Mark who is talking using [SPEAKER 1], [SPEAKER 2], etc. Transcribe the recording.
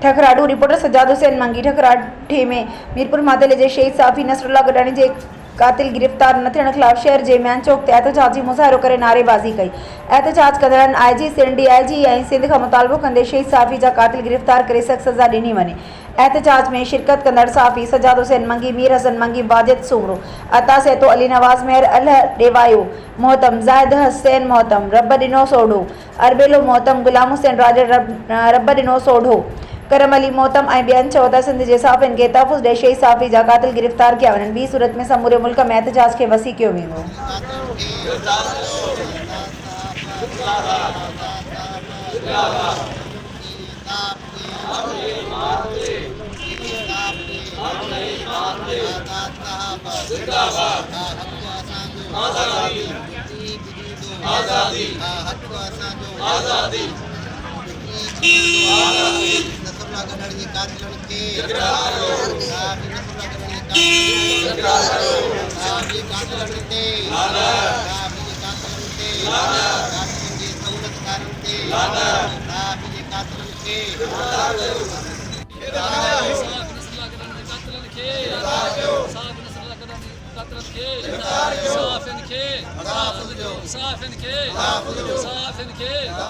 [SPEAKER 1] ठकराडू reporter Sajjad Hussain मंगी ठकराठे में मीरपुर माते जे शहीद साफ़ी नसरुल्ला गडानी जे कातिल गिरफ्तार न थियण खिलाफ़ शहर जे मैन चौक ते एहतजाजी मुज़ाहिरो करे नारेबाज़ी कई। एहतजाज कंदड़नि IG सिंध DIG ऐं सिंध खां मुतालबो कंदे शहीद साफ़ी जा कातिल गिरफ्तार करे सख़्त सज़ा ॾिनी वञे। एहतजाज में शिरकत कंदड़ साफ़ी सज्जाद हुसैन मंगी, मीर हसन मंगी, वाजिद सुमरो, अता सेतो, अली नवाज़ मेहर, अल डेवायो मोहतम, ज़ाहिद हुसैन मोहतम, रब ॾिनो सोढो, अरबेलो मोहतम, गुलाम हुसैन राजर रब ॾिनो सोढो, करम अली मोहतम ऐं ॿियनि चयो त सिंध जे साफ़ियुनि खे तहफ़ुज़ ॾेई शहीद साफ़ी जा कातिल गिरफ्तार कया वञनि। ॿी सूरत में समूरे मुल्क में एहतजाज खे वसी कयो वेंदो।